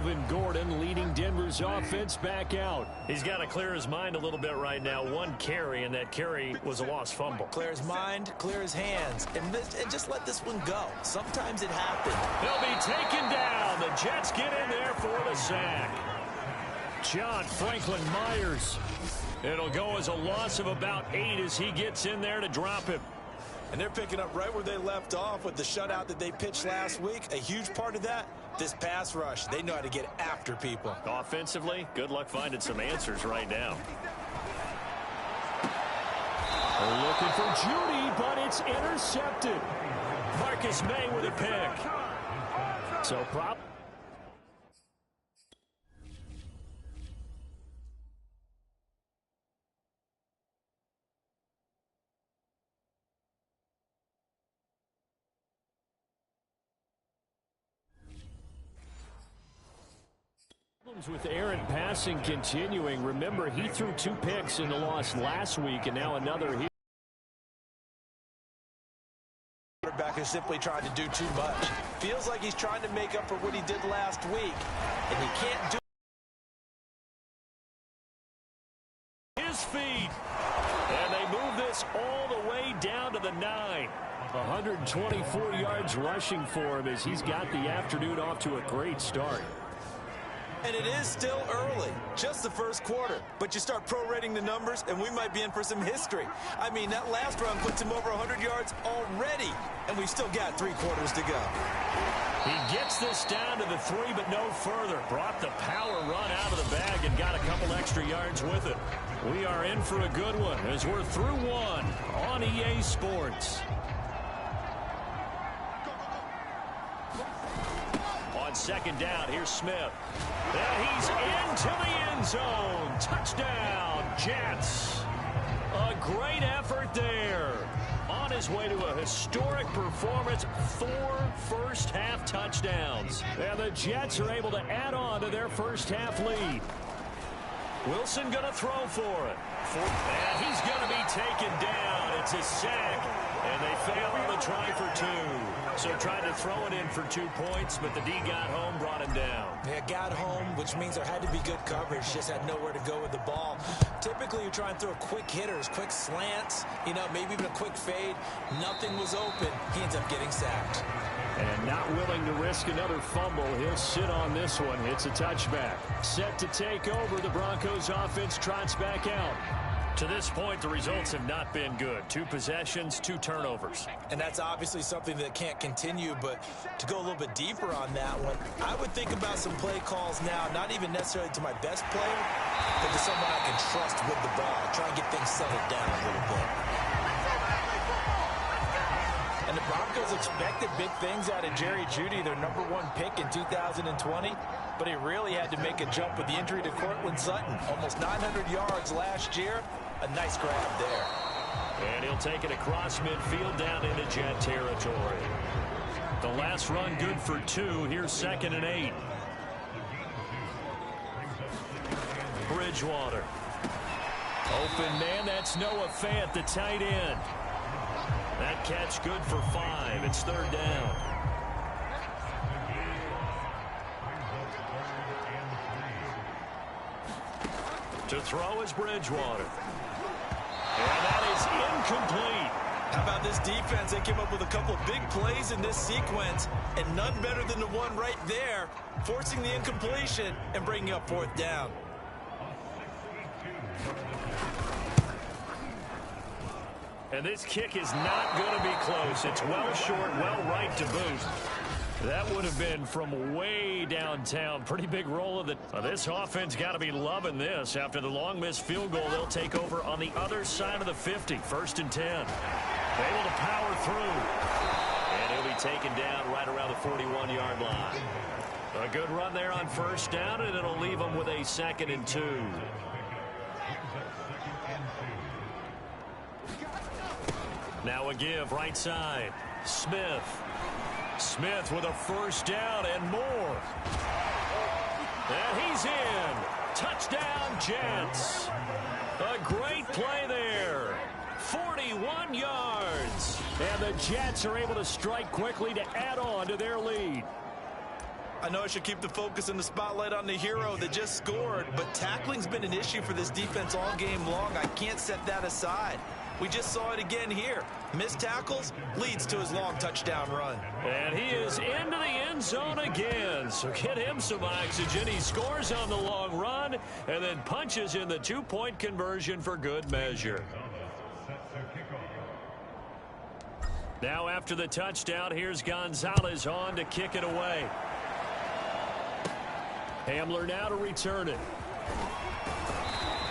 Melvin Gordon leading Denver's offense back out. He's got to clear his mind a little bit right now. One carry, and that carry was a lost fumble. Clear his mind, clear his hands, and just let this one go. Sometimes it happens. He'll be taken down. The Jets get in there for the sack. John Franklin Myers. It'll go as a loss of about 8 as he gets in there to drop him. And they're picking up right where they left off with the shutout that they pitched last week. A huge part of that, this pass rush. They know how to get after people. Offensively, good luck finding some answers right now. They're looking for Judy, but it's intercepted. Marcus May with a pick. So with Aaron passing continuing. Remember, he threw 2 picks in the loss last week, and now another here. Quarterback is simply trying to do too much. Feels like he's trying to make up for what he did last week, and he can't do his feet. And they move this all the way down to the 9. 124 yards rushing for him as he's got the afternoon off to a great start. And it is still early, just the first quarter. But you start prorating the numbers, and we might be in for some history. I mean, that last run puts him over 100 yards already, and we've still got 3 quarters to go. He gets this down to the 3, but no further. Brought the power run out of the bag and got a couple extra yards with it. We are in for a good one as we're through 1 on EA Sports. On second down, here's Smith. And he's into the end zone. Touchdown, Jets. A great effort there. On his way to a historic performance, 4 first-half touchdowns. And the Jets are able to add on to their first-half lead. Wilson going to throw for it. And he's going to be taken down. It's a sack. And they fail on the try for 2. So tried to throw it in for 2 points, but the D got home, brought him down. Yeah, got home, which means there had to be good coverage. Just had nowhere to go with the ball. Typically, you try and throw quick hitters, quick slants, maybe even a quick fade. Nothing was open. He ends up getting sacked. And not willing to risk another fumble. He'll sit on this one. It's a touchback. Set to take over. The Broncos offense trots back out. To this point, the results have not been good. 2 possessions, 2 turnovers. And that's obviously something that can't continue, but to go a little bit deeper on that one, I would think about some play calls now, not even necessarily to my best player, but to someone I can trust with the ball. Try and get things settled down a little bit. And the Broncos expected big things out of Jerry Jeudy, their #1 pick in 2020. But he really had to make a jump with the injury to Cortland Sutton. Almost 900 yards last year. A nice grab there. And he'll take it across midfield down into Jet territory. The last run good for 2. Here's 2nd and 8. Bridgewater. Open man, that's Noah Fant, the tight end. That catch good for 5. It's 3rd down. To throw is Bridgewater. And that is incomplete. How about this defense? They came up with a couple of big plays in this sequence, and none better than the one right there, forcing the incompletion and bringing up 4th down. And this kick is not going to be close. It's well short, well right to boot. That would have been from way downtown. Pretty big roll of the... This offense got to be loving this. After the long missed field goal, they'll take over on the other side of the 50. 1st and 10. Able to power through. And he'll be taken down right around the 41-yard line. A good run there on 1st down, and it'll leave them with a 2nd and 2. Now a give right side. Smith. Smith with a 1st down and more. And he's in. Touchdown, Jets. A great play there. 41 yards. And the Jets are able to strike quickly to add on to their lead. I know I should keep the focus and the spotlight on the hero that just scored, but tackling's been an issue for this defense all game long. I can't set that aside. We just saw it again here. Missed tackles leads to his long touchdown run. And he is into the end zone again. So get him some oxygen. He scores on the long run and then punches in the two-point conversion for good measure. Now after the touchdown, here's Gonzalez on to kick it away. Hamler now to return it.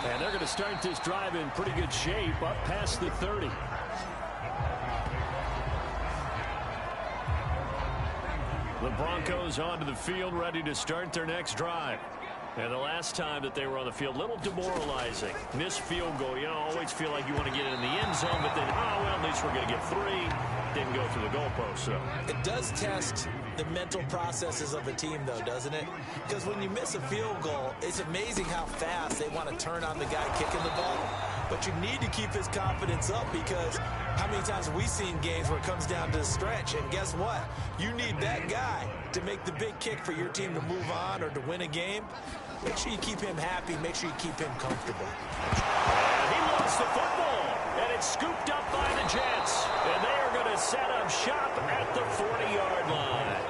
And they're going to start this drive in pretty good shape up past the 30. The Broncos onto the field ready to start their next drive. And the last time that they were on the field, a little demoralizing. Missed field goal. You always feel like you want to get it in the end zone, but then, oh, well, at least we're going to get 3. Didn't go through the goalpost, so. It does test the mental processes of a team, though, doesn't it? Because when you miss a field goal, it's amazing how fast they want to turn on the guy kicking the ball. But you need to keep his confidence up, because how many times have we seen games where it comes down to the stretch, and guess what? You need that guy to make the big kick for your team to move on or to win a game. Make sure you keep him happy. Make sure you keep him comfortable. And he lost the football, and it's scooped up by the Jets. And they are going to set up shop at the 40-yard line.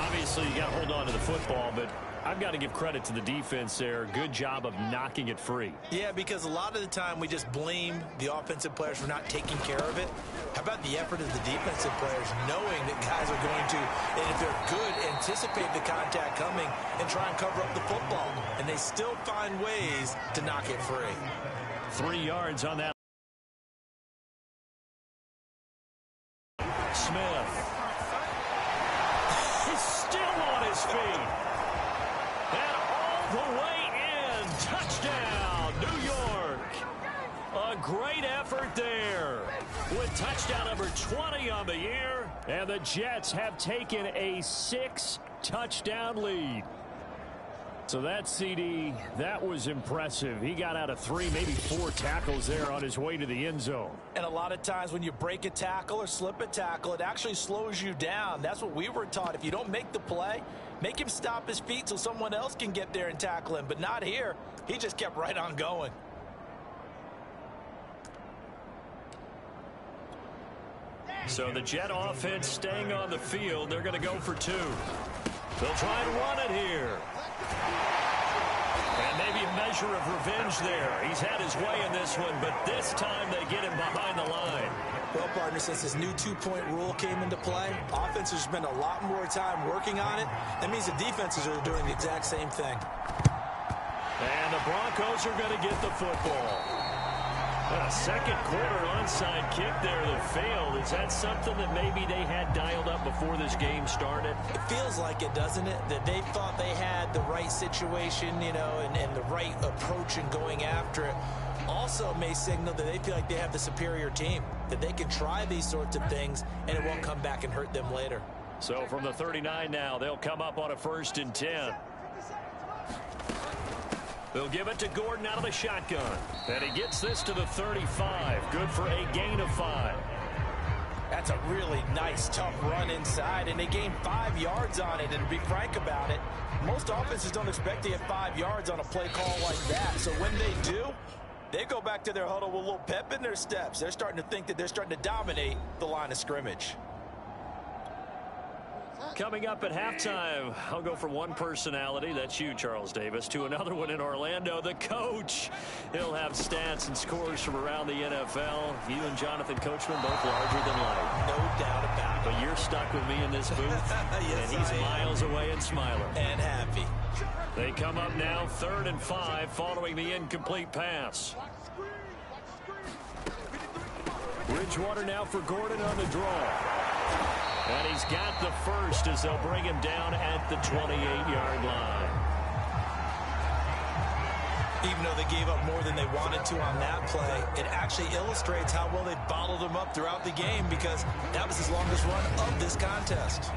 Obviously, you got to hold on to the football, but I've got to give credit to the defense there. Good job of knocking it free. Yeah, because a lot of the time we just blame the offensive players for not taking care of it. How about the effort of the defensive players knowing that guys are going to, and if they're good, anticipate the contact coming and try and cover up the football. And they still find ways to knock it free. 3 yards on that. Smith. He's still on his feet. And all the way in. Touchdown, New York. A great effort there. With touchdown number 20 on the year. And the Jets have taken a 6-touchdown lead. So that CD, that was impressive. He got out of 3, maybe 4 tackles there on his way to the end zone. And a lot of times when you break a tackle or slip a tackle, it actually slows you down. That's what we were taught. If you don't make the play, make him stop his feet so someone else can get there and tackle him. But not here. He just kept right on going. So the Jet offense staying on the field. They're going to go for 2. They'll try and run it here. And maybe a measure of revenge there. He's had his way in this one, but this time they get him behind the line. Well, partner, since this new two-point rule came into play, offenses spend a lot more time working on it. That means the defenses are doing the exact same thing. And the Broncos are going to get the football. A second quarter onside kick there that failed. Is that something that maybe they had dialed up before this game started? It feels like it, doesn't it? That they thought they had the right situation, you know, and the right approach in going after it. Also may signal that they feel like they have the superior team, that they can try these sorts of things and it won't come back and hurt them later. So from the 39 now, they'll come up on a 1st and 10. They'll give it to Gordon out of the shotgun. And he gets this to the 35. Good for a gain of 5. That's a really nice, tough run inside, and they gained 5 yards on it. And to be frank about it, most offenses don't expect to get 5 yards on a play call like that. So when they do, they go back to their huddle with a little pep in their steps. They're starting to think that they're starting to dominate the line of scrimmage. Coming up at halftime, I'll go from one personality, that's you, Charles Davis, to another one in Orlando, the coach. He'll have stats and scores from around the NFL. You and Jonathan Coachman both larger than life. No doubt about it. But you're stuck with me in this booth, yes, and he's miles away and smiling. And happy. They come up now 3rd and 5 following the incomplete pass. Bridgewater now for Gordon on the draw. And he's got the first as they'll bring him down at the 28-yard line. Even though they gave up more than they wanted to on that play, it actually illustrates how well they bottled him up throughout the game, because that was his longest run of this contest.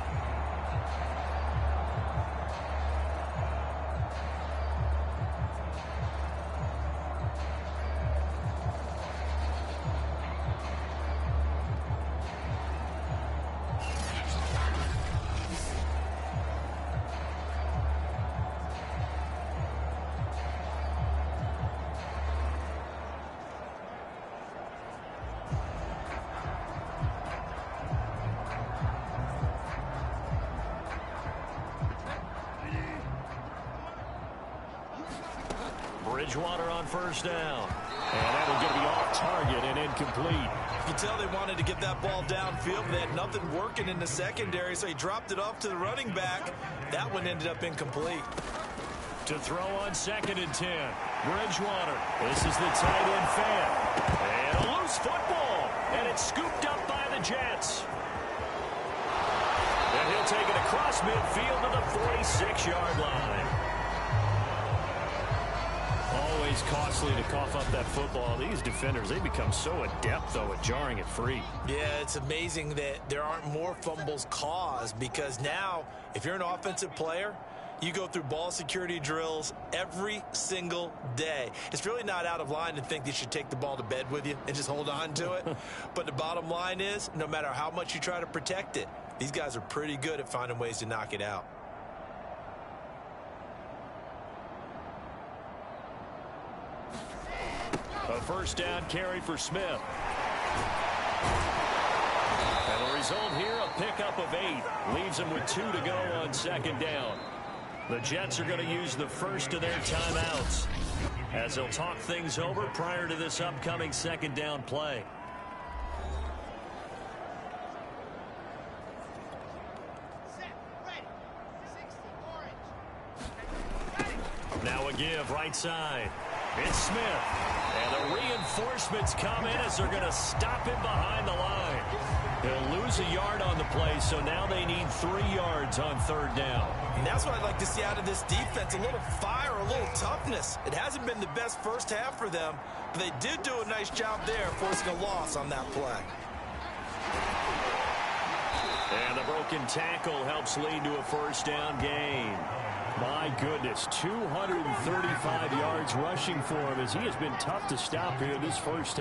Bridgewater on first down. And that one's going to be off target and incomplete. You can tell they wanted to get that ball downfield, but they had nothing working in the secondary, so he dropped it off to the running back. That one ended up incomplete. To throw on 2nd and 10. Bridgewater. This is the tight end fan. And a loose football. And it's scooped up by the Jets. And he'll take it across midfield to the 46-yard line. Always costly to cough up that football. These defenders, they become so adept, though, at jarring it free. Yeah, it's amazing that there aren't more fumbles caused, because now, if you're an offensive player, you go through ball security drills every single day. It's really not out of line to think you should take the ball to bed with you and just hold on to it. But the bottom line is, no matter how much you try to protect it, these guys are pretty good at finding ways to knock it out. A first down carry for Smith. And the result here, a pickup of 8. Leaves them with 2 to go on 2nd down. The Jets are going to use the first of their timeouts as they'll talk things over prior to this upcoming 2nd down play. Now a give right side. It's Smith. And the reinforcements come in as they're going to stop him behind the line. He'll lose a yard on the play, so now they need 3 yards on 3rd down. And that's what I'd like to see out of this defense, a little fire, a little toughness. It hasn't been the best first half for them, but they did do a nice job there forcing a loss on that play. And the broken tackle helps lead to a first down gain. My goodness, 235 yards rushing for him as he has been tough to stop here this first half.